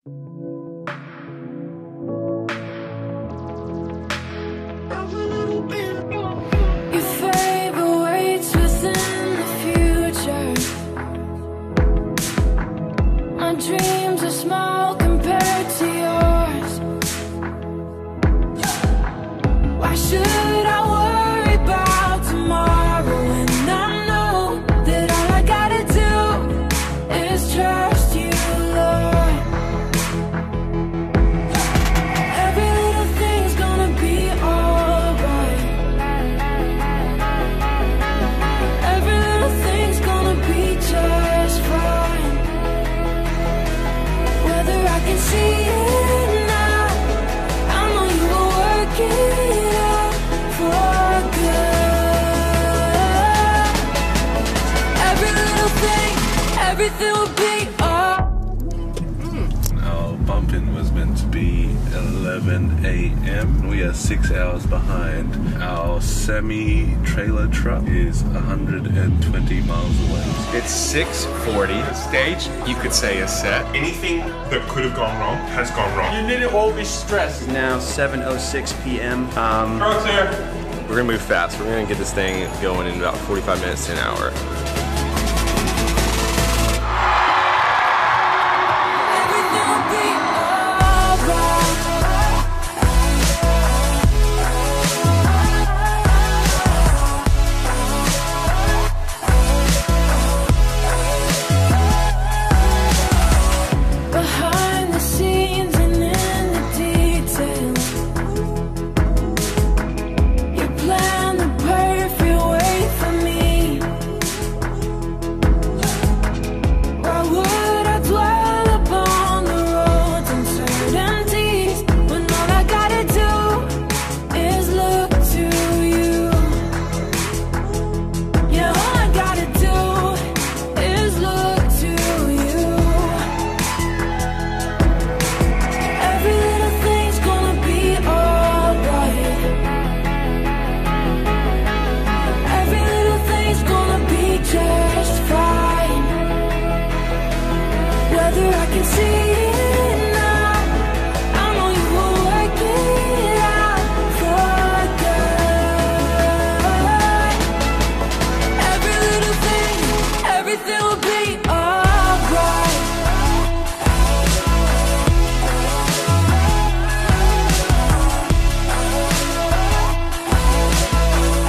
Your favor waits within the future. My dreams are small compared to yours. Why should I worry about tomorrow when I know that all I gotta do is trust you, Lord. Every little thing's gonna be alright. Every little thing's gonna be just fine. Whether I can see it now, I know you will work it out for good. Every little thing, everything will be alright. Our bump-in was meant to be 11 a.m. We are 6 hours behind. Our semi-trailer truck is 120 miles away. It's 6:40. The stage, you could say, is set. Anything that could have gone wrong has gone wrong. You need to all be stressed. Now 7:06 p.m. We're gonna move fast. We're gonna get this thing going in about 45 minutes to an hour. Everything will be alright. Behind the scenes and in the details, you plan the perfect way for me. Why would I dwell upon the roads and certainties when all I gotta do is look to you? Yeah, all I gotta do is look to you. Every little thing's gonna be alright. Every little thing's gonna be just fine. Whether I can see it now, I know you will work it out for good. Every little thing, everything will be alright.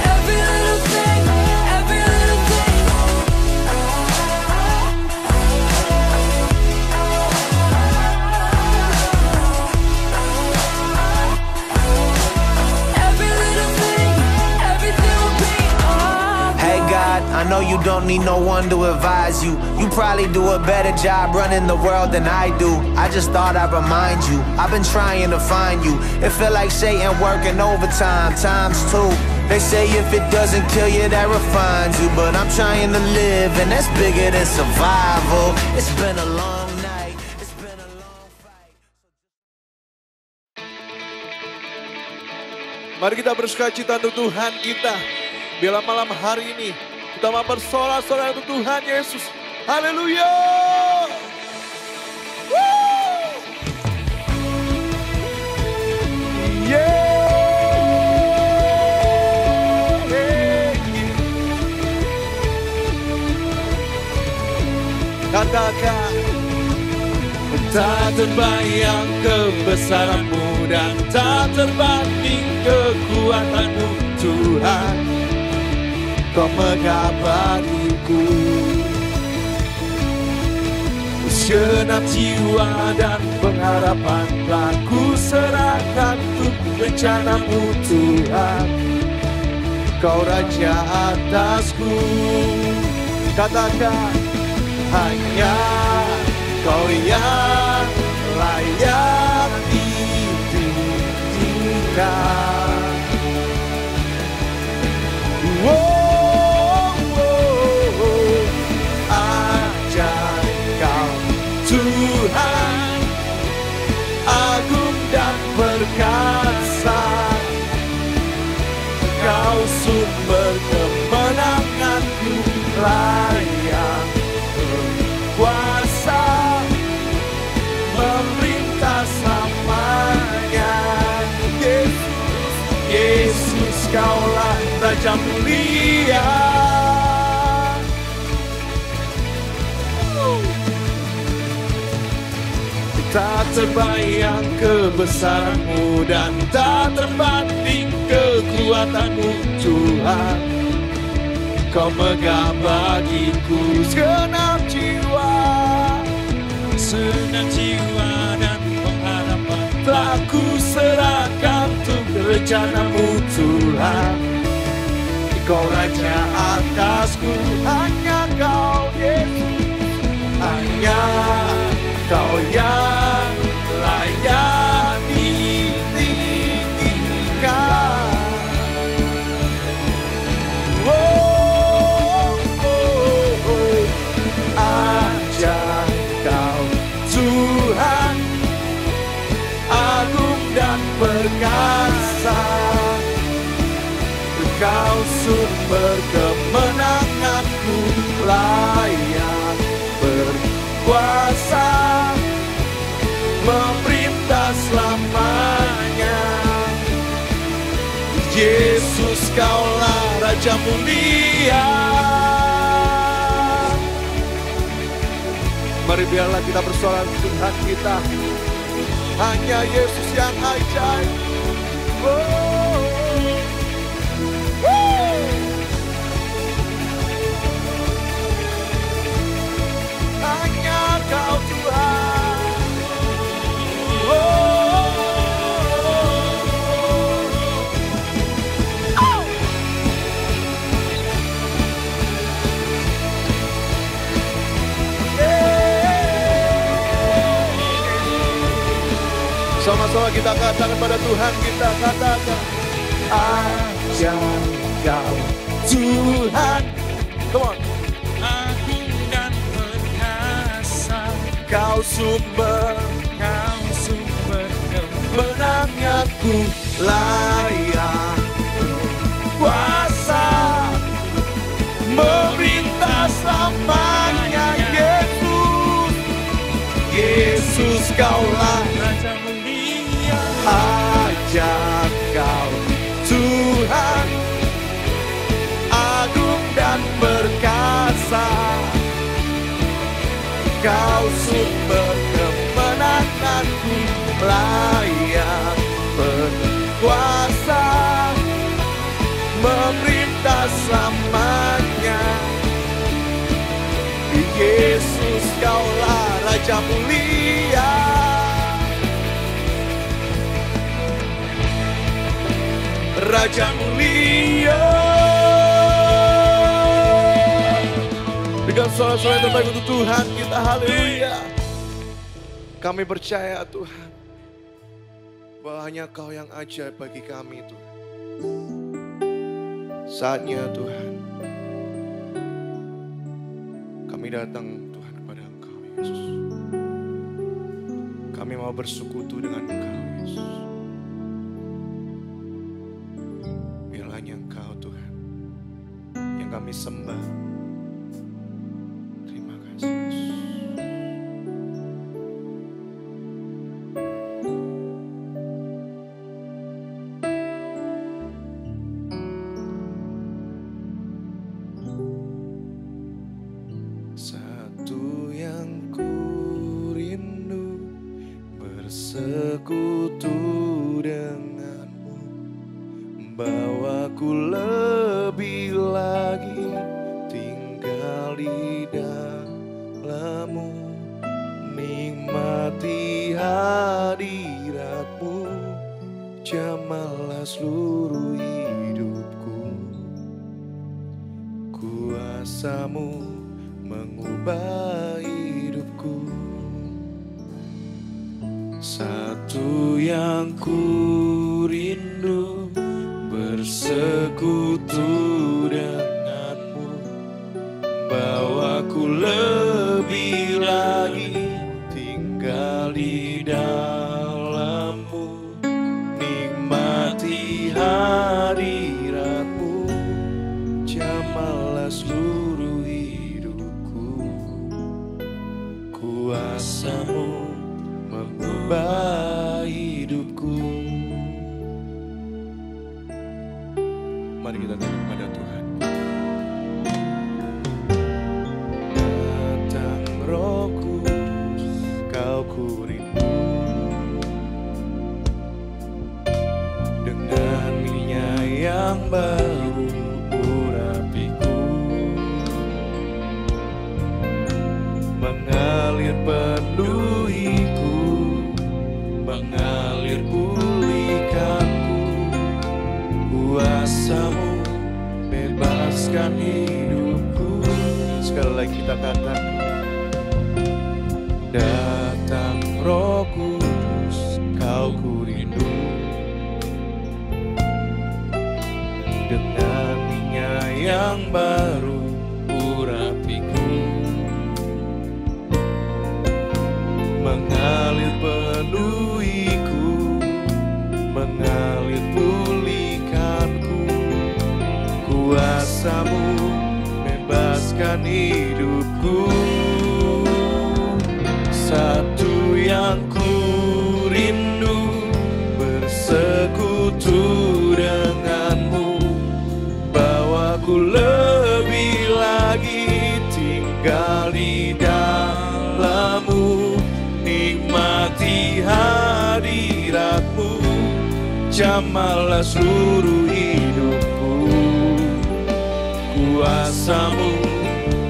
Every little thing, every little thing. Every little thing, everything will be alright. Hey God, I know you don't need no one to advise you. You probably do a better job running the world than I do. I just thought I'd remind you, I've been trying to find you. It feel like Satan working overtime, times two. They say if it doesn't kill you, that refines you. But I'm trying to live, and that's bigger than survival. It's been a long night, it's been a long fight. Mari kita bersukacita untuk Tuhan kita. Bila malam hari ini kita mau bersorak-sorai untuk Tuhan Yesus. Haleluya. Woo! Yeah. Katakan, tak terbayang kebesaranmu dan tak terbanding kekuatanmu, Tuhan. Kau mengabadiku, segenap jiwa dan pengharapan telah ku serahkan untuk rencanamu, Tuhan. Kau Raja atasku. Katakan, hanya Kau yang layak ditinggikan. Ajaib Kau Tuhan, agung dan perkasa. Kau sumber kemenanganku, layak berkuasa memberi Kaulah Raja mulia. Tak terbayang kebesaran-Mu dan tak terbanding kekuatan-Mu Tuhan. Kau megah bagiku segenap jiwa dan pengharapan. Telah ku serahkan untuk rencana-Mu Tuhan. Kau Raja atasku, hanya Kau Yesus, hanya Kau yang layak ditinggikan. Ajar Kau Tuhan, agung dan perkasa. Kau sumber kemenanganku, layak berkuasa, memerintah selamanya. Yesus, Kaulah Raja mulia. Mari biarlah kita bersorak Tuhan kita. Hanya Yesus yang ajaib. Hanya Kau Tuhan. Sama-sama kita katakan pada Tuhan, kita katakan ajar Kau Tuhan. Come on. Agung dan perkasa, Kau sumber kemenanganku, layak kuasa, memerintah selamanya. Yesus, Kaulah Raja mulia. Ajar Kau Tuhan, agung dan perkasa. Kau sumber kemenanganku, layak berkuasa, memerintah selamanya. Yesus, Kaulah Raja mulia. Raja mulia. Dengan suara-suara yang terbaik untuk Tuhan kita, haleluya. Kami percaya Tuhan, bahwa hanya Kau yang ajaib bagi kami Tuhan. Saatnya Tuhan, kami datang Tuhan kepada Engkau Yesus. Kami mau bersekutu dengan Engkau Yesus. Biarlah hanya Engkau Tuhan yang kami sembah. Terima kasih Yesus. Satu yang ku rindu, bersekutu denganmu, bawaku lebih lagi tinggal di dalammu, nikmati hadiratmu, jamahlah seluruh hidupku. Kuasamu mengubah hidupku. Satu yang ku rindu, bersekutu denganmu, bawaku lebih lagi tinggal di dalammu, nikmati hadiratmu, jamahlah seluruh hidupku. Kuasamu mengubah hidupku. kita datang pada Tuhan. Datang Roh Kudus, Kau ku rindu. Dengan minyak yang baru urapiku, mengalir penuhiku, mengalir pulihkanku. Kuasa-Mu bebaskan hidupku. Sekali lagi kita katakan, datang Roh Kudus, Kau ku rindu. Dengan minyak yang baru urapiku, mengalir penuhiku, mengalir pulihkanku. Kuasa-Mu bebaskan hidupku. Satu yang ku rindu, bersekutu denganmu. Bawaku lebih lagi tinggal di dalam-Mu, nikmati hadirat-Mu, jamahlah seluruh hidupku. Kuasa-Mu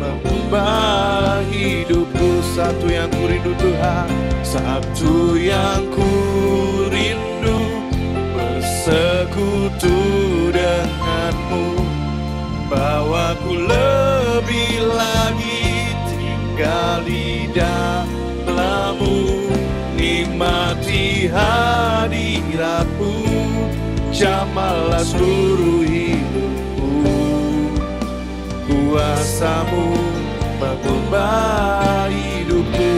mengubah hidupku. Satu yang ku rindu Tuhan, satu yang ku rindu, bersekutu denganmu. Bawaku lebih lagi tinggal di dalam-Mu, nikmati hadirat-Mu, jamahlah seluruh hidupku. Kuasa-Mu mengubah hidupku.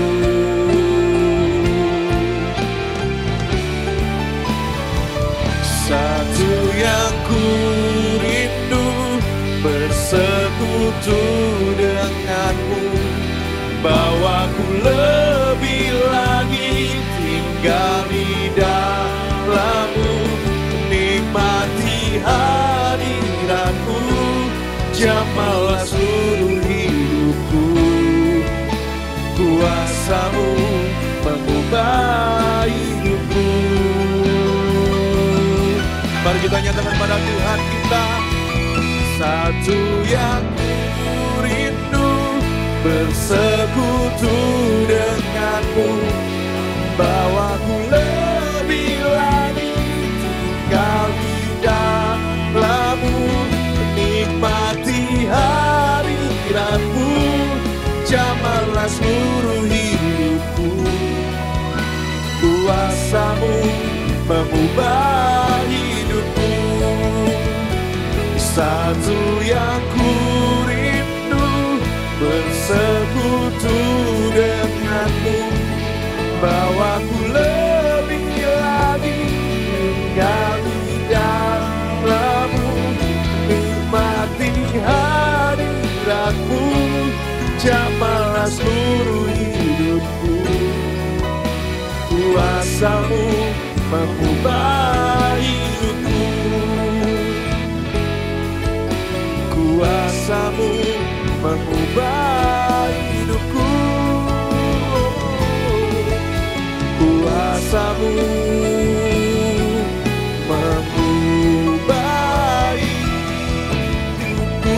Satu yang ku rindu, bersekutu denganmu. Bawaku lebih lagi tinggal di dalam-Mu, nikmati hadirat-Mu, jamahlah seluruh hidupku. Kuasa-Mu mengubah hidupku. Mari kita nyatakan pada Tuhan kita, satu yang ku rindu, bersekutu denganmu. Bawaku lebih lagi tinggal di dalam-Mu, nikmati hadirat-Mu, jamahlah seluruh hidupku. Kuasa-Mu mengubah hidupku. Satu yang ku rindu, bersekutu denganmu. Bawaku lebih lagi tinggal di dalam-Mu, nikmati hadirat-Mu, jamahlah seluruh hidupku. Kuasa-Mu mengubah hidupku. Kuasa-Mu mengubah hidupku. Kuasa-Mu mengubah hidupku.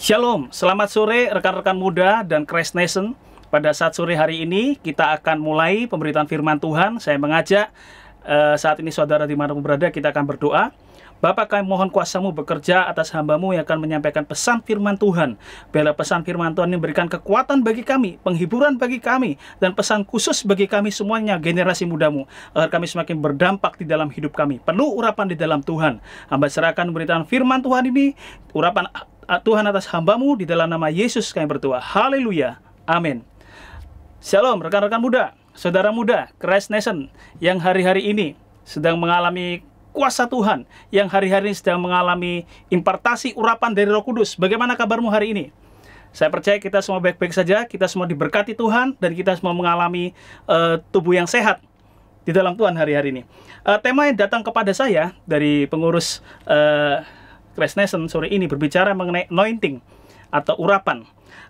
Shalom, selamat sore rekan-rekan muda dan Christ Nation. Pada saat sore hari ini kita akan mulai pemberitaan firman Tuhan. Saya mengajak saat ini saudara dimanapun berada, kita akan berdoa. Bapa, kami mohon kuasa-Mu bekerja atas hamba-Mu yang akan menyampaikan pesan firman Tuhan. Biarlah pesan firman Tuhan ini memberikan kekuatan bagi kami, penghiburan bagi kami, dan pesan khusus bagi kami semuanya, generasi muda-Mu, agar kami semakin berdampak di dalam hidup kami. Penuh urapan di dalam Tuhan. Hamba serahkan pemberitaan firman Tuhan ini, urapan Tuhan atas hamba-Mu, di dalam nama Yesus kami berdoa. Haleluya. Amin. Shalom rekan-rekan muda, saudara muda, Christ Nation yang hari-hari ini sedang mengalami kuasa Tuhan, yang hari-hari ini sedang mengalami impartasi urapan dari Roh Kudus. Bagaimana kabarmu hari ini? Saya percaya kita semua baik-baik saja, kita semua diberkati Tuhan, dan kita semua mengalami tubuh yang sehat di dalam Tuhan hari-hari ini. Tema yang datang kepada saya dari pengurus Christ Nation sore ini berbicara mengenai anointing atau urapan.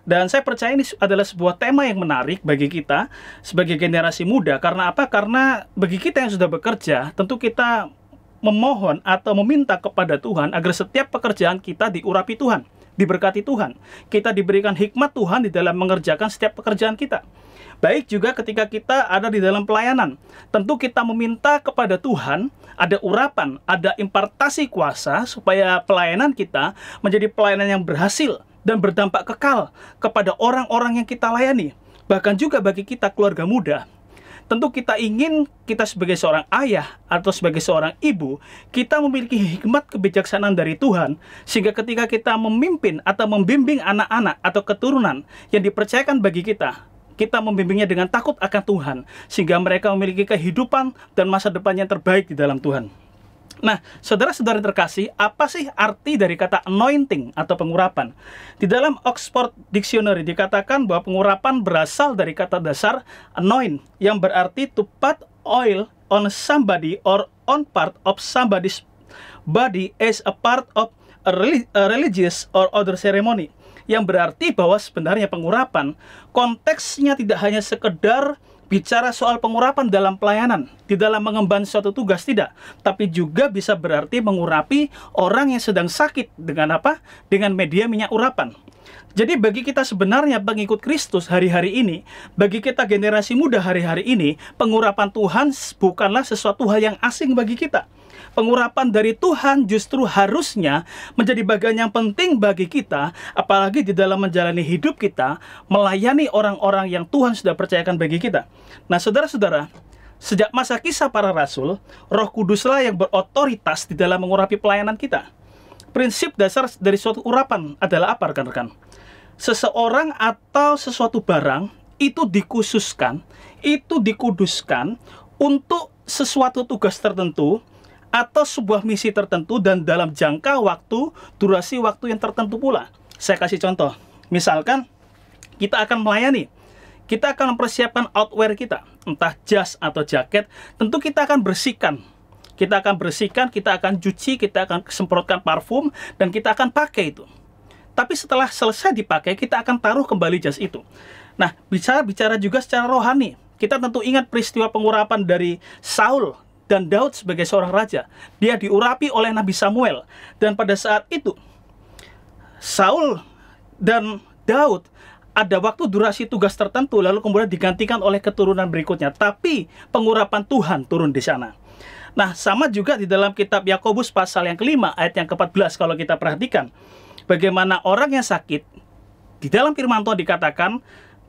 Dan saya percaya ini adalah sebuah tema yang menarik bagi kita sebagai generasi muda. Karena apa? Karena bagi kita yang sudah bekerja, tentu kita memohon atau meminta kepada Tuhan agar setiap pekerjaan kita diurapi Tuhan, diberkati Tuhan. Kita diberikan hikmat Tuhan di dalam mengerjakan setiap pekerjaan kita. Baik juga ketika kita ada di dalam pelayanan. Tentu kita meminta kepada Tuhan ada urapan, ada impartasi kuasa supaya pelayanan kita menjadi pelayanan yang berhasil dan berdampak kekal kepada orang-orang yang kita layani. Bahkan juga bagi kita keluarga muda, tentu kita ingin kita sebagai seorang ayah atau sebagai seorang ibu, kita memiliki hikmat kebijaksanaan dari Tuhan, sehingga ketika kita memimpin atau membimbing anak-anak atau keturunan yang dipercayakan bagi kita, kita membimbingnya dengan takut akan Tuhan, sehingga mereka memiliki kehidupan dan masa depan yang terbaik di dalam Tuhan. Nah, saudara-saudara terkasih, apa sih arti dari kata anointing atau pengurapan? Di dalam Oxford Dictionary dikatakan bahwa pengurapan berasal dari kata dasar anoint, yang berarti to put oil on somebody or on part of somebody's body as a part of a religious or other ceremony. Yang berarti bahwa sebenarnya pengurapan konteksnya tidak hanya sekedar bicara soal pengurapan dalam pelayanan, di dalam mengemban suatu tugas, tidak, tapi juga bisa berarti mengurapi orang yang sedang sakit dengan apa? Dengan media minyak urapan. Jadi bagi kita sebenarnya pengikut Kristus hari-hari ini, bagi kita generasi muda hari-hari ini, pengurapan Tuhan bukanlah sesuatu hal yang asing bagi kita. Pengurapan dari Tuhan justru harusnya menjadi bagian yang penting bagi kita, apalagi di dalam menjalani hidup kita, melayani orang-orang yang Tuhan sudah percayakan bagi kita. Nah, saudara-saudara, sejak masa Kisah Para Rasul, Roh Kuduslah yang berotoritas di dalam mengurapi pelayanan kita. Prinsip dasar dari suatu urapan adalah apa, rekan-rekan? Seseorang atau sesuatu barang itu dikhususkan, itu dikuduskan untuk sesuatu tugas tertentu, atau sebuah misi tertentu, dan dalam jangka waktu, durasi waktu yang tertentu pula. Saya kasih contoh. Misalkan, kita akan melayani. Kita akan mempersiapkan outwear kita. Entah jas atau jaket. Tentu kita akan bersihkan. Kita akan bersihkan, kita akan cuci, kita akan semprotkan parfum, dan kita akan pakai itu. Tapi setelah selesai dipakai, kita akan taruh kembali jas itu. Nah, bicara juga secara rohani. Kita tentu ingat peristiwa pengurapan dari Saul dan Daud sebagai seorang raja. Dia diurapi oleh Nabi Samuel. Dan pada saat itu, Saul dan Daud ada waktu durasi tugas tertentu, lalu kemudian digantikan oleh keturunan berikutnya. Tapi pengurapan Tuhan turun di sana. Nah, sama juga di dalam kitab Yakobus pasal yang kelima, ayat yang ke-14, kalau kita perhatikan. Bagaimana orang yang sakit, di dalam firman Tuhan dikatakan,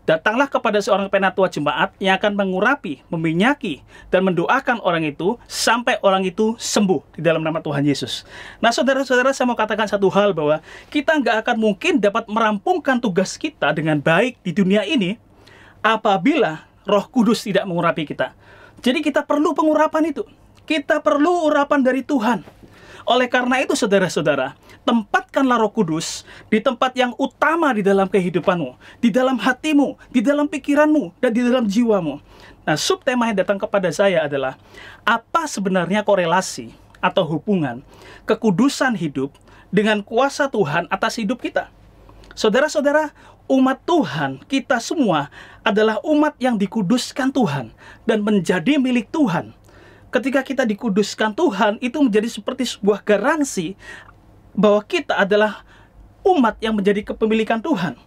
datanglah kepada seorang penatua jemaat yang akan mengurapi, meminyaki, dan mendoakan orang itu sampai orang itu sembuh di dalam nama Tuhan Yesus. Nah, saudara-saudara, saya mau katakan satu hal, bahwa kita nggak akan mungkin dapat merampungkan tugas kita dengan baik di dunia ini apabila Roh Kudus tidak mengurapi kita. Jadi kita perlu pengurapan itu. Kita perlu urapan dari Tuhan. Oleh karena itu, saudara-saudara, tempatkanlah Roh Kudus di tempat yang utama di dalam kehidupanmu, di dalam hatimu, di dalam pikiranmu, dan di dalam jiwamu. Nah, subtema yang datang kepada saya adalah, apa sebenarnya korelasi atau hubungan kekudusan hidup dengan kuasa Tuhan atas hidup kita? Saudara-saudara, umat Tuhan, kita semua adalah umat yang dikuduskan Tuhan dan menjadi milik Tuhan. Ketika kita dikuduskan Tuhan, itu menjadi seperti sebuah garansi bahwa kita adalah umat yang menjadi kepemilikan Tuhan.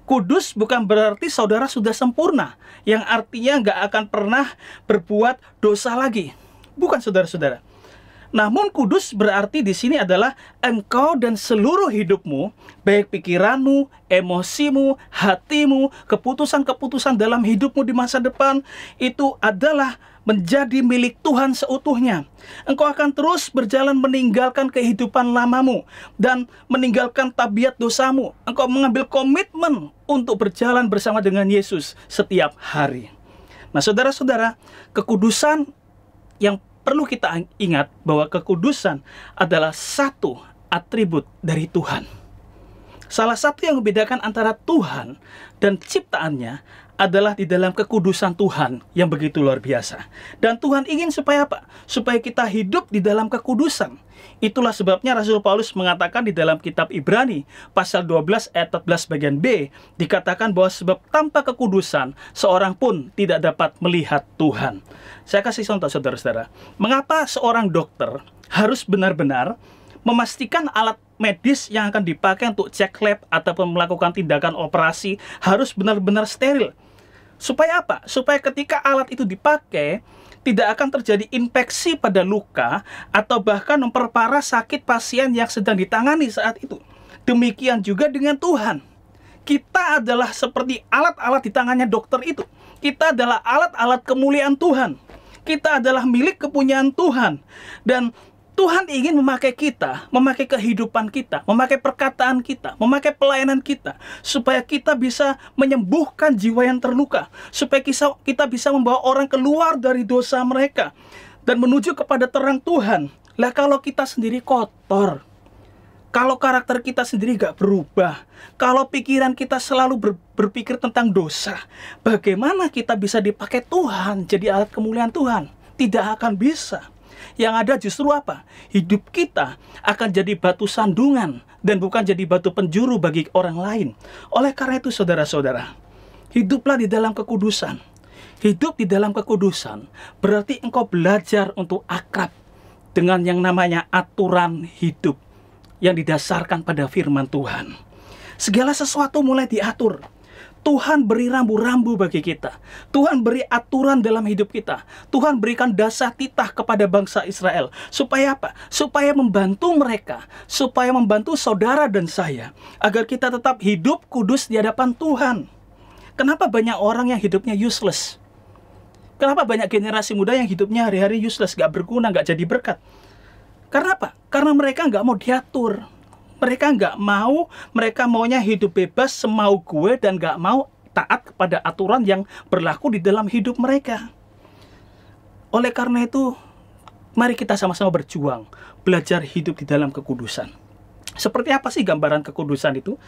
Kudus bukan berarti saudara sudah sempurna, yang artinya nggak akan pernah berbuat dosa lagi. Bukan, saudara-saudara. Namun kudus berarti di sini adalah engkau dan seluruh hidupmu, baik pikiranmu, emosimu, hatimu, keputusan-keputusan dalam hidupmu di masa depan, itu adalah menjadi milik Tuhan seutuhnya. Engkau akan terus berjalan meninggalkan kehidupan lamamu dan meninggalkan tabiat dosamu. Engkau mengambil komitmen untuk berjalan bersama dengan Yesus setiap hari. Nah, saudara-saudara, kekudusan yang perlu kita ingat bahwa kekudusan adalah satu atribut dari Tuhan. Salah satu yang membedakan antara Tuhan dan ciptaannya adalah di dalam kekudusan Tuhan yang begitu luar biasa. Dan Tuhan ingin supaya apa? Supaya kita hidup di dalam kekudusan. Itulah sebabnya Rasul Paulus mengatakan di dalam kitab Ibrani pasal 12 ayat 14 bagian B, dikatakan bahwa sebab tanpa kekudusan seorang pun tidak dapat melihat Tuhan. Saya kasih contoh, saudara-saudara. Mengapa seorang dokter harus benar-benar memastikan alat medis yang akan dipakai untuk cek lab ataupun melakukan tindakan operasi harus benar-benar steril? Supaya apa? Supaya ketika alat itu dipakai, tidak akan terjadi infeksi pada luka atau bahkan memperparah sakit pasien yang sedang ditangani saat itu. Demikian juga dengan Tuhan. Kita adalah seperti alat-alat di tangannya dokter itu. Kita adalah alat-alat kemuliaan Tuhan. Kita adalah milik kepunyaan Tuhan. Dan Tuhan ingin memakai kita, memakai kehidupan kita, memakai perkataan kita, memakai pelayanan kita, supaya kita bisa menyembuhkan jiwa yang terluka, supaya kita bisa membawa orang keluar dari dosa mereka, dan menuju kepada terang Tuhan. Lah kalau kita sendiri kotor, kalau karakter kita sendiri gak berubah, kalau pikiran kita selalu berpikir tentang dosa, bagaimana kita bisa dipakai Tuhan jadi alat kemuliaan Tuhan? Tidak akan bisa. Yang ada justru apa? Hidup kita akan jadi batu sandungan dan bukan jadi batu penjuru bagi orang lain. Oleh karena itu, saudara-saudara, hiduplah di dalam kekudusan. Hidup di dalam kekudusan berarti engkau belajar untuk akrab dengan yang namanya aturan hidup yang didasarkan pada firman Tuhan. Segala sesuatu mulai diatur. Tuhan beri rambu-rambu bagi kita. Tuhan beri aturan dalam hidup kita. Tuhan berikan dasar titah kepada bangsa Israel. Supaya apa? Supaya membantu mereka. Supaya membantu saudara dan saya. Agar kita tetap hidup kudus di hadapan Tuhan. Kenapa banyak orang yang hidupnya useless? Kenapa banyak generasi muda yang hidupnya hari-hari useless? Gak berguna, gak jadi berkat. Karena apa? Karena mereka gak mau diatur. Mereka maunya hidup bebas semau gue dan gak mau taat kepada aturan yang berlaku di dalam hidup mereka. Oleh karena itu, mari kita sama-sama berjuang, belajar hidup di dalam kekudusan. Seperti apa sih gambaran kekudusan itu?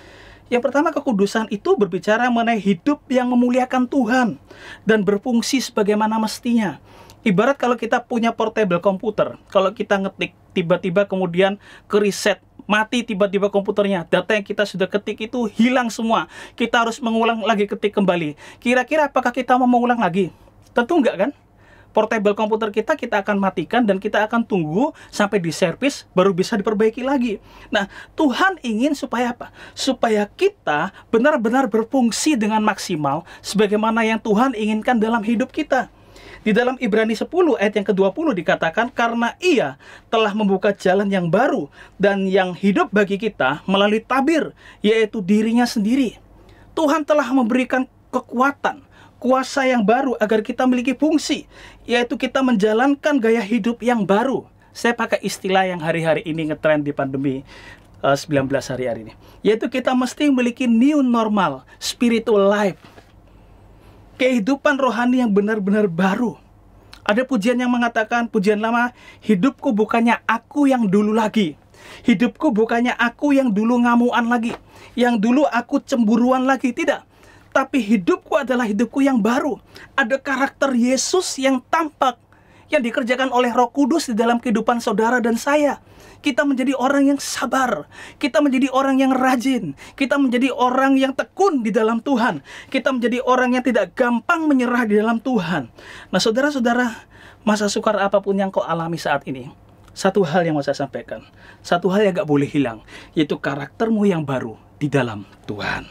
Yang pertama, kekudusan itu berbicara mengenai hidup yang memuliakan Tuhan dan berfungsi sebagaimana mestinya. Ibarat kalau kita punya portable komputer, kalau kita ngetik, tiba-tiba kemudian ke reset, mati tiba-tiba komputernya, data yang kita sudah ketik itu hilang semua. Kita harus mengulang lagi, ketik kembali. Kira-kira apakah kita mau mengulang lagi? Tentu enggak kan? Portable komputer kita akan matikan dan kita akan tunggu sampai diservis baru bisa diperbaiki lagi. Nah, Tuhan ingin supaya apa? Supaya kita benar-benar berfungsi dengan maksimal sebagaimana yang Tuhan inginkan dalam hidup kita. Di dalam Ibrani 10 ayat yang ke-20 dikatakan, karena Ia telah membuka jalan yang baru dan yang hidup bagi kita melalui tabir, yaitu dirinya sendiri. Tuhan telah memberikan kekuatan, kuasa yang baru agar kita memiliki fungsi, yaitu kita menjalankan gaya hidup yang baru. Saya pakai istilah yang hari-hari ini ngetrend di pandemi 19 hari-hari ini, yaitu kita mesti memiliki new normal, spiritual life. Kehidupan rohani yang benar-benar baru. Ada pujian yang mengatakan, pujian lama, hidupku bukannya aku yang dulu lagi. Hidupku bukannya aku yang dulu ngamuan lagi. Yang dulu aku cemburuan lagi. Tidak. Tapi hidupku adalah hidupku yang baru. Ada karakter Yesus yang tampak, yang dikerjakan oleh Roh Kudus di dalam kehidupan saudara dan saya. Kita menjadi orang yang sabar. Kita menjadi orang yang rajin. Kita menjadi orang yang tekun di dalam Tuhan. Kita menjadi orang yang tidak gampang menyerah di dalam Tuhan. Nah, saudara-saudara, masa sukar apapun yang kau alami saat ini, satu hal yang mau saya sampaikan, satu hal yang gak boleh hilang, yaitu karaktermu yang baru di dalam Tuhan.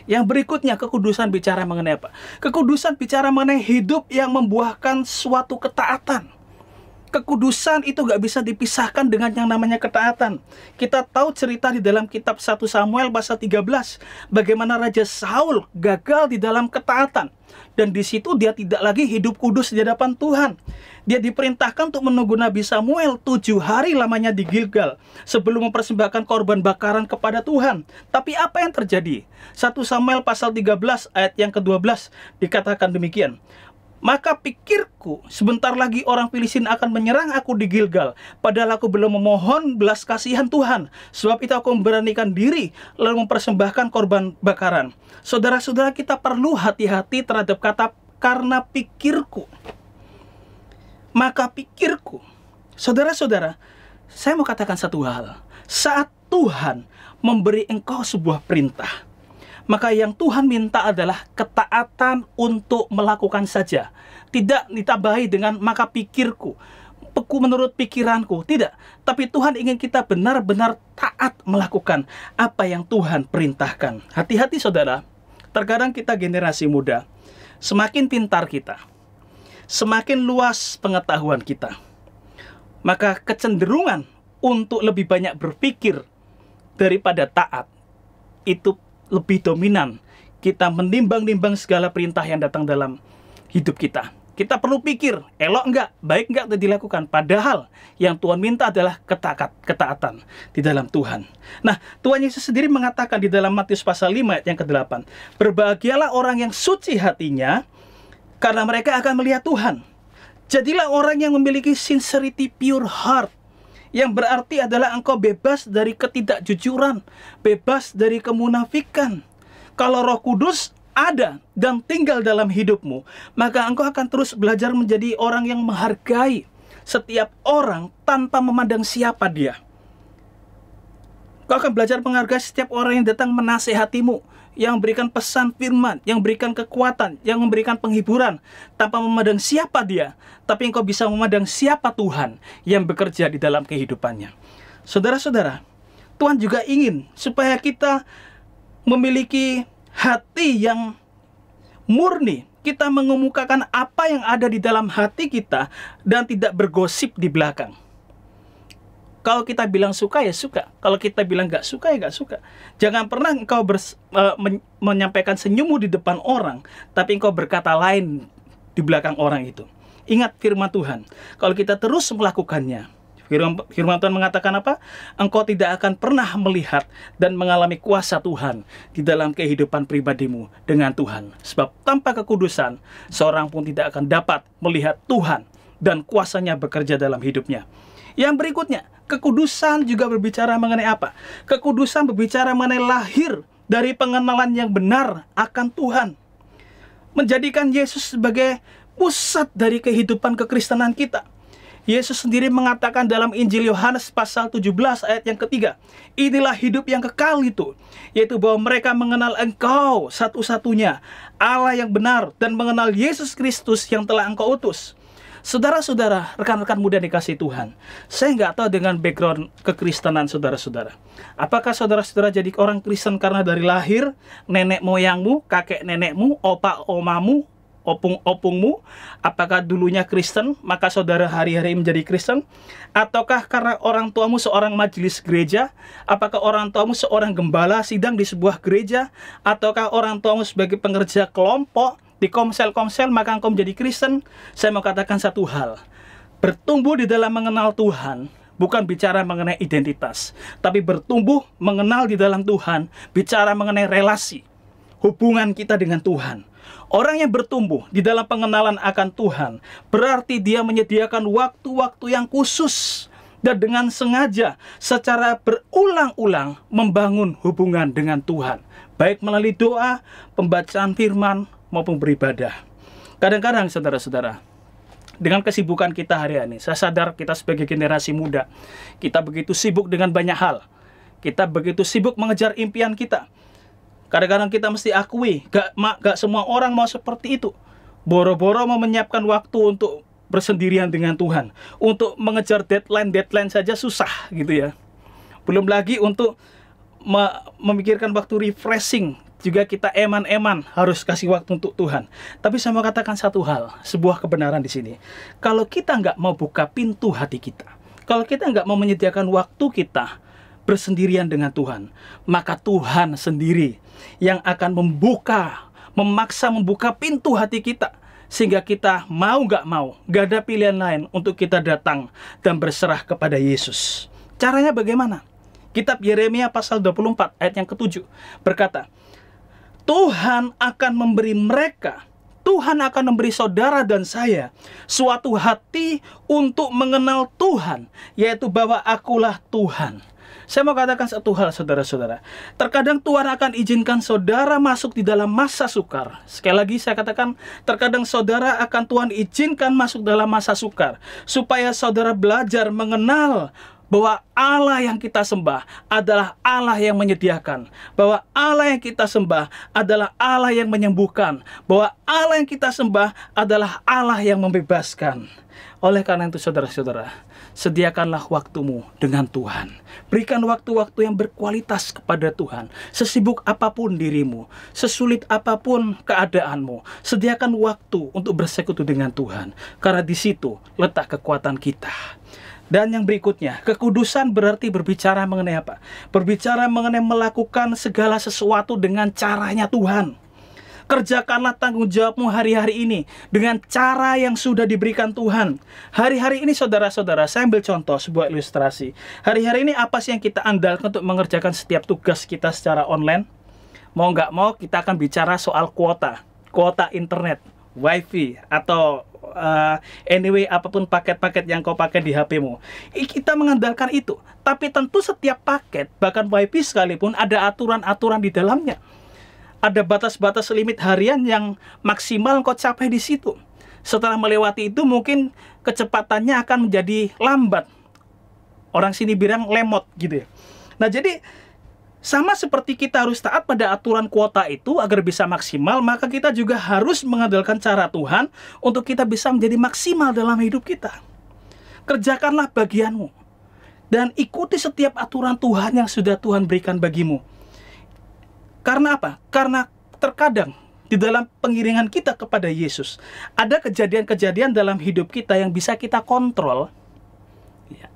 Yang berikutnya, kekudusan bicara mengenai apa? Kekudusan bicara mengenai hidup yang membuahkan suatu ketaatan. Kekudusan itu gak bisa dipisahkan dengan yang namanya ketaatan. Kita tahu cerita di dalam kitab 1 Samuel pasal 13, bagaimana Raja Saul gagal di dalam ketaatan. Dan di situ dia tidak lagi hidup kudus di hadapan Tuhan. Dia diperintahkan untuk menunggu Nabi Samuel 7 hari lamanya di Gilgal sebelum mempersembahkan korban bakaran kepada Tuhan. Tapi apa yang terjadi? 1 Samuel pasal 13 ayat yang ke-12 dikatakan demikian. Maka pikirku, sebentar lagi orang Filistin akan menyerang aku di Gilgal, padahal aku belum memohon belas kasihan Tuhan. Sebab itu aku memberanikan diri, lalu mempersembahkan korban bakaran. Saudara-saudara, kita perlu hati-hati terhadap kata karena pikirku. Maka pikirku. Saudara-saudara, saya mau katakan satu hal. Saat Tuhan memberi engkau sebuah perintah, maka yang Tuhan minta adalah ketaatan untuk melakukan saja. Tidak ditambahi dengan maka pikirku, menurut pikiranku. Tidak. Tapi Tuhan ingin kita benar-benar taat melakukan apa yang Tuhan perintahkan. Hati-hati saudara. Terkadang kita generasi muda, semakin pintar kita, semakin luas pengetahuan kita, maka kecenderungan untuk lebih banyak berpikir daripada taat itu lebih dominan. Kita menimbang-nimbang segala perintah yang datang dalam hidup kita. Kita perlu pikir, elok enggak, baik enggak untuk dilakukan. Padahal yang Tuhan minta adalah ketaatan di dalam Tuhan. Nah, Tuhan Yesus sendiri mengatakan di dalam Matius pasal 5 ayat yang ke-8, berbahagialah orang yang suci hatinya, karena mereka akan melihat Tuhan. Jadilah orang yang memiliki sincerity, pure heart, yang berarti adalah engkau bebas dari ketidakjujuran, bebas dari kemunafikan. Kalau Roh Kudus ada dan tinggal dalam hidupmu, maka engkau akan terus belajar menjadi orang yang menghargai setiap orang tanpa memandang siapa dia. Engkau akan belajar menghargai setiap orang yang datang menasehatimu, yang memberikan pesan firman, yang memberikan kekuatan, yang memberikan penghiburan, tanpa memandang siapa dia, tapi engkau bisa memandang siapa Tuhan yang bekerja di dalam kehidupannya. Saudara-saudara, Tuhan juga ingin supaya kita memiliki hati yang murni. Kita mengemukakan apa yang ada di dalam hati kita dan tidak bergosip di belakang. Kalau kita bilang suka ya suka, kalau kita bilang nggak suka ya nggak suka. Jangan pernah engkau menyampaikan senyummu di depan orang, tapi engkau berkata lain di belakang orang itu. Ingat firman Tuhan, kalau kita terus melakukannya, firman Tuhan mengatakan apa? Engkau tidak akan pernah melihat dan mengalami kuasa Tuhan di dalam kehidupan pribadimu dengan Tuhan. Sebab tanpa kekudusan, seorang pun tidak akan dapat melihat Tuhan dan kuasanya bekerja dalam hidupnya. Yang berikutnya, kekudusan juga berbicara mengenai apa? Kekudusan berbicara mengenai lahir dari pengenalan yang benar akan Tuhan. Menjadikan Yesus sebagai pusat dari kehidupan kekristenan kita. Yesus sendiri mengatakan dalam Injil Yohanes pasal 17 ayat yang ketiga, inilah hidup yang kekal itu, yaitu bahwa mereka mengenal Engkau satu-satunya Allah yang benar dan mengenal Yesus Kristus yang telah Engkau utus. Saudara-saudara, rekan-rekan muda dikasih Tuhan, saya nggak tahu dengan background kekristenan saudara-saudara. Apakah saudara-saudara jadi orang Kristen karena dari lahir, nenek moyangmu, kakek nenekmu, opa omamu, opung-opungmu? Apakah dulunya Kristen, maka saudara hari-hari menjadi Kristen? Ataukah karena orang tuamu seorang majelis gereja? Apakah orang tuamu seorang gembala sidang di sebuah gereja? Ataukah orang tuamu sebagai pengerja kelompok di komsel-komsel maka engkau menjadi Kristen? Saya mau katakan satu hal, bertumbuh di dalam mengenal Tuhan bukan bicara mengenai identitas, tapi bertumbuh mengenal di dalam Tuhan bicara mengenai relasi, hubungan kita dengan Tuhan. Orang yang bertumbuh di dalam pengenalan akan Tuhan berarti dia menyediakan waktu-waktu yang khusus dan dengan sengaja secara berulang-ulang membangun hubungan dengan Tuhan, baik melalui doa, pembacaan firman, maupun beribadah. Kadang-kadang saudara-saudara, dengan kesibukan kita hari ini, saya sadar kita sebagai generasi muda, kita begitu sibuk dengan banyak hal. Kita begitu sibuk mengejar impian kita. Kadang-kadang kita mesti akui, gak semua orang mau seperti itu. Boro-boro mau menyiapkan waktu untuk bersendirian dengan Tuhan. Untuk mengejar deadline saja susah gitu ya. Belum lagi untuk memikirkan waktu refreshing juga kita eman-eman harus kasih waktu untuk Tuhan. Tapi saya mau katakan satu hal, sebuah kebenaran di sini. Kalau kita nggak mau buka pintu hati kita, kalau kita nggak mau menyediakan waktu kita bersendirian dengan Tuhan, maka Tuhan sendiri yang akan memaksa membuka pintu hati kita, sehingga kita mau nggak mau, nggak ada pilihan lain untuk kita datang dan berserah kepada Yesus. Caranya bagaimana? Kitab Yeremia pasal 24 ayat yang ke-7 berkata, Tuhan akan memberi mereka, Tuhan akan memberi saudara dan saya suatu hati untuk mengenal Tuhan, yaitu bahwa akulah Tuhan. Saya mau katakan satu hal, saudara-saudara. Terkadang Tuhan akan izinkan saudara masuk di dalam masa sukar. Sekali lagi saya katakan, terkadang saudara akan Tuhan izinkan masuk dalam masa sukar, supaya saudara belajar mengenal bahwa Allah yang kita sembah adalah Allah yang menyediakan, bahwa Allah yang kita sembah adalah Allah yang menyembuhkan, bahwa Allah yang kita sembah adalah Allah yang membebaskan. Oleh karena itu, saudara-saudara, sediakanlah waktumu dengan Tuhan. Berikan waktu-waktu yang berkualitas kepada Tuhan. Sesibuk apapun dirimu, sesulit apapun keadaanmu, sediakan waktu untuk bersekutu dengan Tuhan. Karena di situ letak kekuatan kita. Dan yang berikutnya, kekudusan berarti berbicara mengenai apa? Berbicara mengenai melakukan segala sesuatu dengan caranya Tuhan. Kerjakanlah tanggung jawabmu hari-hari ini dengan cara yang sudah diberikan Tuhan. Hari-hari ini, saudara-saudara, saya ambil contoh sebuah ilustrasi. Hari-hari ini apa sih yang kita andalkan untuk mengerjakan setiap tugas kita secara online? Mau nggak mau, kita akan bicara soal kuota internet, wifi, atau anyway, apapun paket-paket yang kau pakai di HP-mu. Kita mengandalkan itu. Tapi tentu setiap paket, bahkan wifi sekalipun, ada aturan-aturan di dalamnya. Ada batas-batas limit harian yang maksimal kau capai di situ. Setelah melewati itu, mungkin kecepatannya akan menjadi lambat. Orang sini bilang lemot gitu ya. Nah, jadi sama seperti kita harus taat pada aturan kuota itu agar bisa maksimal, maka kita juga harus mengandalkan cara Tuhan untuk kita bisa menjadi maksimal dalam hidup kita. Kerjakanlah bagianmu dan ikuti setiap aturan Tuhan yang sudah Tuhan berikan bagimu. Karena apa? Karena terkadang di dalam pengiringan kita kepada Yesus, ada kejadian-kejadian dalam hidup kita yang bisa kita kontrol. Ya.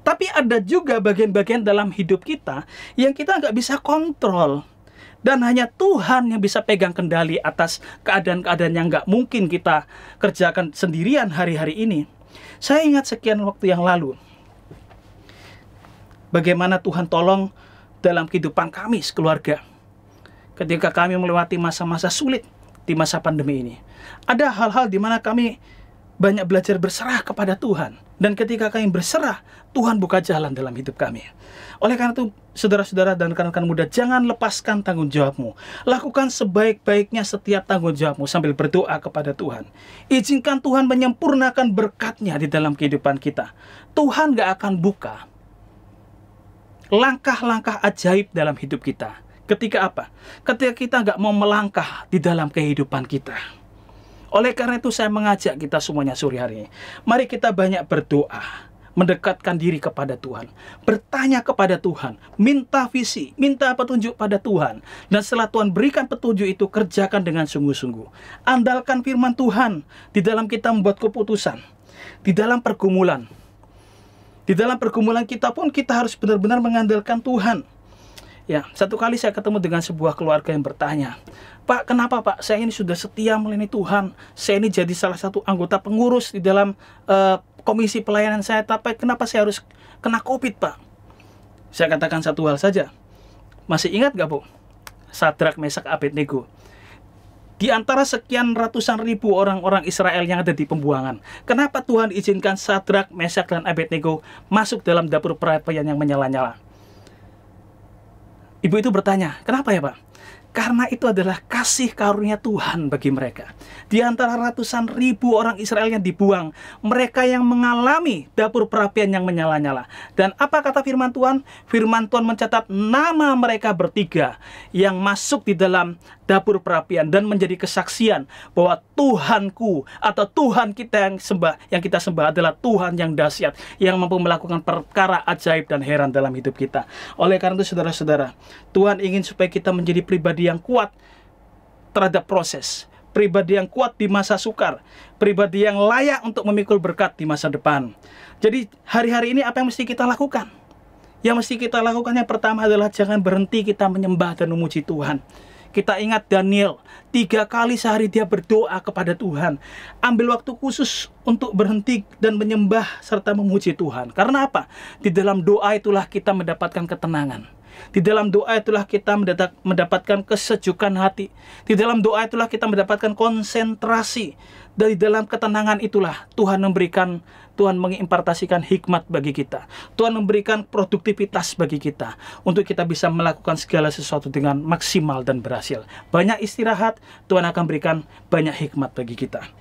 Tapi ada juga bagian-bagian dalam hidup kita yang kita nggak bisa kontrol. Dan hanya Tuhan yang bisa pegang kendali atas keadaan-keadaan yang nggak mungkin kita kerjakan sendirian hari-hari ini. Saya ingat sekian waktu yang lalu, bagaimana Tuhan tolong dalam kehidupan kami sekeluarga. Ketika kami melewati masa-masa sulit di masa pandemi ini, ada hal-hal di mana kami banyak belajar berserah kepada Tuhan. Dan ketika kami berserah, Tuhan buka jalan dalam hidup kami. Oleh karena itu, saudara-saudara dan rekan-rekan muda, jangan lepaskan tanggung jawabmu. Lakukan sebaik-baiknya setiap tanggung jawabmu sambil berdoa kepada Tuhan. Izinkan Tuhan menyempurnakan berkat-Nya di dalam kehidupan kita. Tuhan gak akan buka langkah-langkah ajaib dalam hidup kita. Ketika apa? Ketika kita nggak mau melangkah di dalam kehidupan kita. Oleh karena itu saya mengajak kita semuanya sore hari ini, mari kita banyak berdoa, mendekatkan diri kepada Tuhan, bertanya kepada Tuhan, minta visi, minta petunjuk pada Tuhan. Dan setelah Tuhan berikan petunjuk itu, kerjakan dengan sungguh-sungguh. Andalkan firman Tuhan di dalam kita membuat keputusan, di dalam pergumulan. Di dalam pergumulan kita pun kita harus benar-benar mengandalkan Tuhan. Ya, satu kali saya ketemu dengan sebuah keluarga yang bertanya, Pak, kenapa Pak? Saya ini sudah setia melayani Tuhan. Saya ini jadi salah satu anggota pengurus di dalam komisi pelayanan saya. Tapi kenapa saya harus kena COVID, Pak? Saya katakan satu hal saja. Masih ingat gak, Bu? Sadrak, Mesak, Abednego. Di antara sekian ratusan ribu orang-orang Israel yang ada di pembuangan, kenapa Tuhan izinkan Sadrak, Mesak, dan Abednego masuk dalam dapur perapian yang menyala-nyala? Ibu itu bertanya, kenapa ya Pak? Karena itu adalah kasih karunia Tuhan bagi mereka. Di antara ratusan ribu orang Israel yang dibuang, mereka yang mengalami dapur perapian yang menyala-nyala. Dan apa kata firman Tuhan? Firman Tuhan mencatat nama mereka bertiga yang masuk di dalam dapur perapian dan menjadi kesaksian bahwa Tuhanku atau Tuhan kita yang kita sembah adalah Tuhan yang dahsyat, yang mampu melakukan perkara ajaib dan heran dalam hidup kita. Oleh karena itu saudara-saudara, Tuhan ingin supaya kita menjadi pribadi pribadi yang kuat terhadap proses, pribadi yang kuat di masa sukar, pribadi yang layak untuk memikul berkat di masa depan. Jadi hari-hari ini apa yang mesti kita lakukan? Yang mesti kita lakukan yang pertama adalah jangan berhenti kita menyembah dan memuji Tuhan. Kita ingat Daniel, 3 kali sehari dia berdoa kepada Tuhan. Ambil waktu khusus untuk berhenti dan menyembah serta memuji Tuhan. Karena apa? Di dalam doa itulah kita mendapatkan ketenangan. Di dalam doa itulah kita mendapatkan kesejukan hati. Di dalam doa itulah kita mendapatkan konsentrasi. Dari dalam ketenangan itulah Tuhan mengimpartasikan hikmat bagi kita. Tuhan memberikan produktivitas bagi kita untuk kita bisa melakukan segala sesuatu dengan maksimal dan berhasil. Banyak istirahat, Tuhan akan berikan banyak hikmat bagi kita.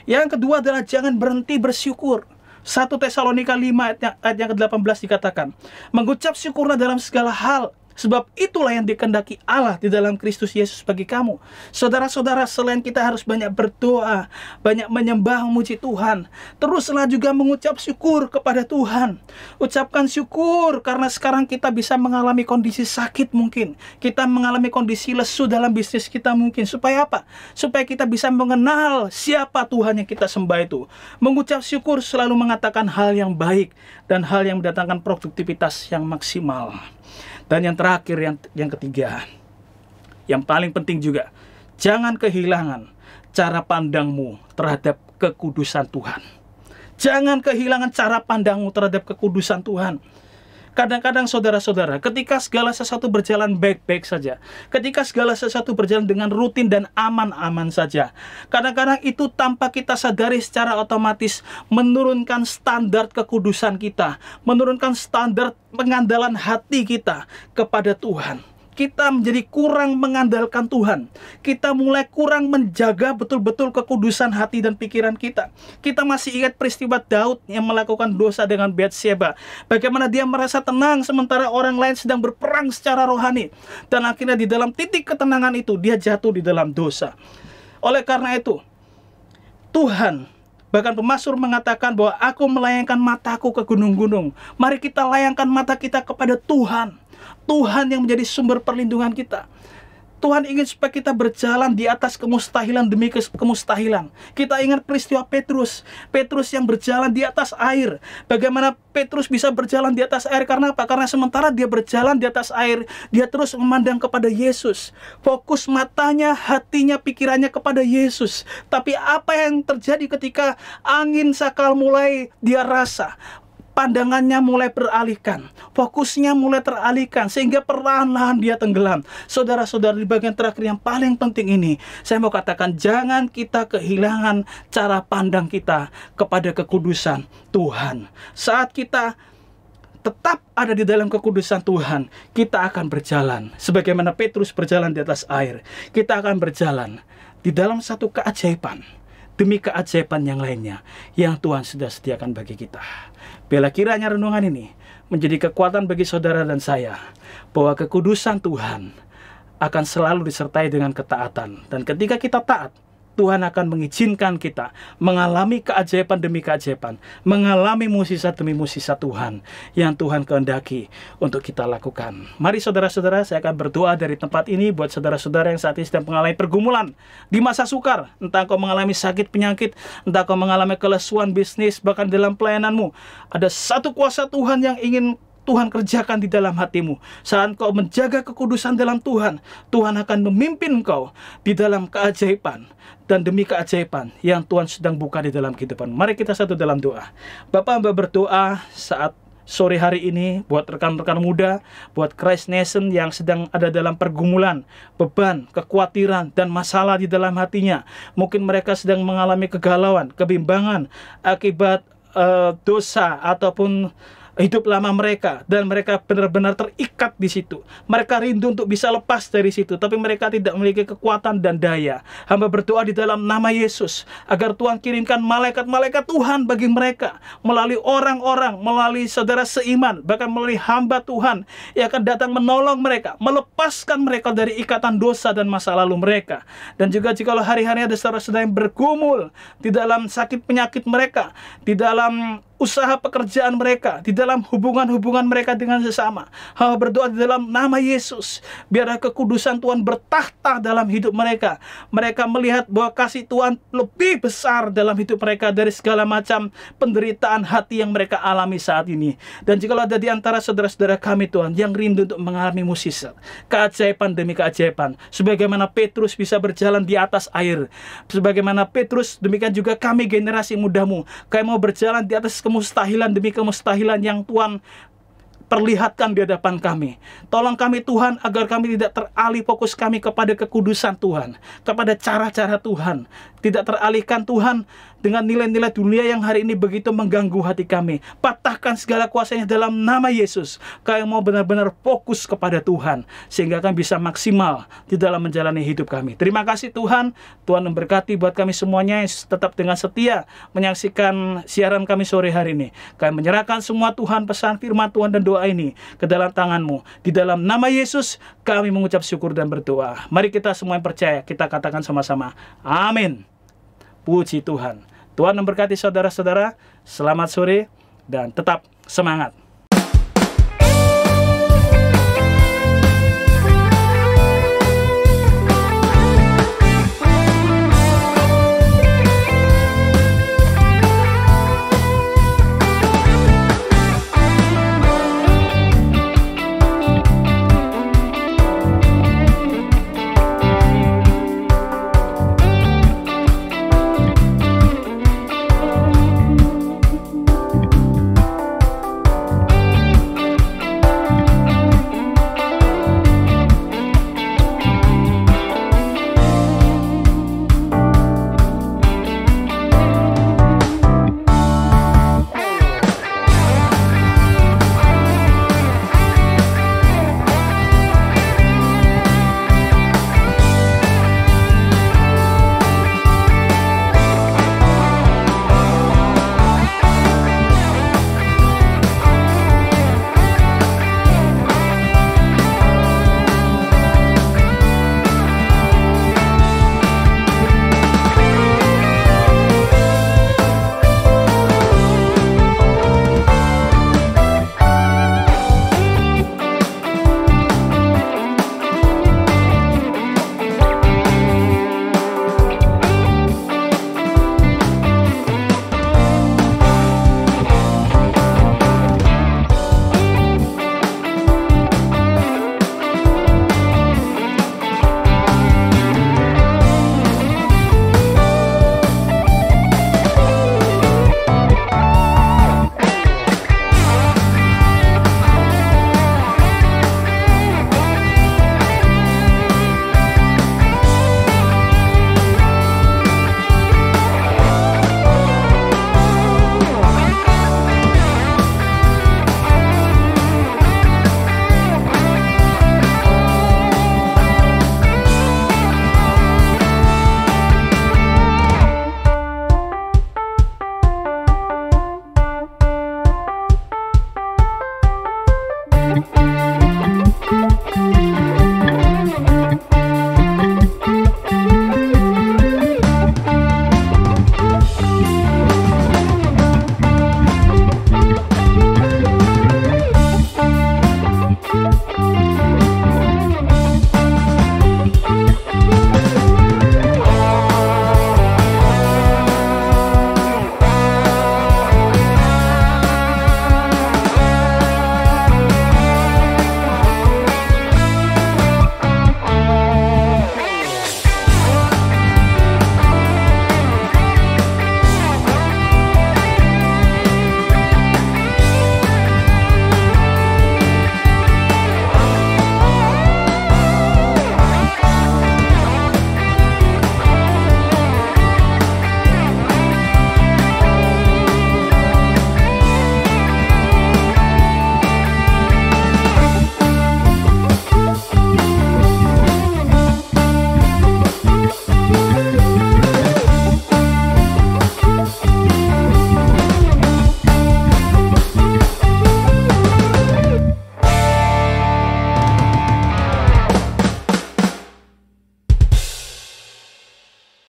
Yang kedua adalah jangan berhenti bersyukur. 1 Tesalonika 5 ayat yang ke-18 dikatakan, mengucap syukurlah dalam segala hal, sebab itulah yang dikehendaki Allah di dalam Kristus Yesus bagi kamu. Saudara-saudara, selain kita harus banyak berdoa, banyak menyembah, memuji Tuhan, teruslah juga mengucap syukur kepada Tuhan. Ucapkan syukur karena sekarang kita bisa mengalami kondisi sakit mungkin. Kita mengalami kondisi lesu dalam bisnis kita mungkin. Supaya apa? Supaya kita bisa mengenal siapa Tuhan yang kita sembah itu. Mengucap syukur selalu mengatakan hal yang baik dan hal yang mendatangkan produktivitas yang maksimal. Dan yang terakhir, yang ketiga, yang paling penting juga, jangan kehilangan cara pandangmu terhadap kekudusan Tuhan. Jangan kehilangan cara pandangmu terhadap kekudusan Tuhan. Kadang-kadang saudara-saudara, ketika segala sesuatu berjalan baik-baik saja, ketika segala sesuatu berjalan dengan rutin dan aman-aman saja, kadang-kadang itu tanpa kita sadari secara otomatis menurunkan standar kekudusan kita, menurunkan standar pengandalan hati kita kepada Tuhan. Kita menjadi kurang mengandalkan Tuhan. Kita mulai kurang menjaga betul-betul kekudusan hati dan pikiran kita. Kita masih ingat peristiwa Daud yang melakukan dosa dengan Batsheba. Bagaimana dia merasa tenang sementara orang lain sedang berperang secara rohani. Dan akhirnya di dalam titik ketenangan itu dia jatuh di dalam dosa. Oleh karena itu, Tuhan, bahkan pemazmur mengatakan bahwa aku melayangkan mataku ke gunung-gunung. Mari kita layangkan mata kita kepada Tuhan. Tuhan yang menjadi sumber perlindungan kita. Tuhan ingin supaya kita berjalan di atas kemustahilan demi kemustahilan. Kita ingat peristiwa Petrus. Petrus yang berjalan di atas air. Bagaimana Petrus bisa berjalan di atas air? Karena apa? Karena sementara dia berjalan di atas air, dia terus memandang kepada Yesus. Fokus matanya, hatinya, pikirannya kepada Yesus. Tapi apa yang terjadi ketika angin sakal mulai dia rasa? Pandangannya mulai beralihkan, fokusnya mulai teralihkan, sehingga perlahan-lahan dia tenggelam. Saudara-saudara, di bagian terakhir yang paling penting ini, saya mau katakan, jangan kita kehilangan cara pandang kita kepada kekudusan Tuhan. Saat kita tetap ada di dalam kekudusan Tuhan, kita akan berjalan sebagaimana Petrus berjalan di atas air. Kita akan berjalan di dalam satu keajaiban demi keajaiban yang lainnya yang Tuhan sudah sediakan bagi kita. Bila kiranya renungan ini menjadi kekuatan bagi saudara dan saya, bahwa kekudusan Tuhan akan selalu disertai dengan ketaatan. Dan ketika kita taat, Tuhan akan mengizinkan kita mengalami keajaiban demi keajaiban, mengalami mukjizat demi mukjizat Tuhan yang Tuhan kehendaki untuk kita lakukan. Mari saudara-saudara, saya akan berdoa dari tempat ini buat saudara-saudara yang saat ini sedang mengalami pergumulan di masa sukar. Entah kau mengalami sakit penyakit, entah kau mengalami kelesuan bisnis, bahkan dalam pelayananmu. Ada satu kuasa Tuhan yang ingin Tuhan kerjakan di dalam hatimu. Saat kau menjaga kekudusan dalam Tuhan, Tuhan akan memimpin kau di dalam keajaiban dan demi keajaiban yang Tuhan sedang buka di dalam kehidupan. Mari kita satu dalam doa. Bapak, hamba berdoa saat sore hari ini buat rekan-rekan muda, buat Christ Nation yang sedang ada dalam pergumulan, beban, kekhawatiran, dan masalah di dalam hatinya. Mungkin mereka sedang mengalami kegalauan, kebimbangan akibat dosa ataupun hidup lama mereka, dan mereka benar-benar terikat di situ. Mereka rindu untuk bisa lepas dari situ, tapi mereka tidak memiliki kekuatan dan daya. Hamba berdoa di dalam nama Yesus, agar Tuhan kirimkan malaikat-malaikat Tuhan bagi mereka, melalui orang-orang, melalui saudara seiman, bahkan melalui hamba Tuhan yang akan datang menolong mereka, melepaskan mereka dari ikatan dosa dan masa lalu mereka. Dan juga jikalau hari-hari ada saudara-saudara yang bergumul di dalam sakit penyakit mereka, di dalam usaha pekerjaan mereka, di dalam hubungan-hubungan mereka dengan sesama. Hamba berdoa di dalam nama Yesus, biarlah kekudusan Tuhan bertahta dalam hidup mereka. Mereka melihat bahwa kasih Tuhan lebih besar dalam hidup mereka dari segala macam penderitaan hati yang mereka alami saat ini. Dan jika ada di antara saudara-saudara kami Tuhan yang rindu untuk mengalami mukjizat, keajaiban demi keajaiban, sebagaimana Petrus bisa berjalan di atas air, sebagaimana Petrus, demikian juga kami generasi mudamu, kami mau berjalan di atas kemustahilan demi kemustahilan yang Tuhan perlihatkan di hadapan kami. Tolong kami Tuhan, agar kami tidak teralih fokus kami kepada kekudusan Tuhan, kepada cara-cara Tuhan, tidak teralihkan Tuhan dengan nilai-nilai dunia yang hari ini begitu mengganggu hati kami. Patahkan segala kuasanya dalam nama Yesus. Kami mau benar-benar fokus kepada Tuhan, sehingga kami bisa maksimal di dalam menjalani hidup kami. Terima kasih Tuhan. Tuhan memberkati buat kami semuanya yang tetap dengan setia menyaksikan siaran kami sore hari ini. Kami menyerahkan semua Tuhan, pesan firman Tuhan dan doa ini ke dalam tangan-Mu. Di dalam nama Yesus kami mengucap syukur dan berdoa. Mari kita semua yang percaya, kita katakan sama-sama, amin. Puji Tuhan. Tuhan memberkati saudara-saudara. Selamat sore dan tetap semangat.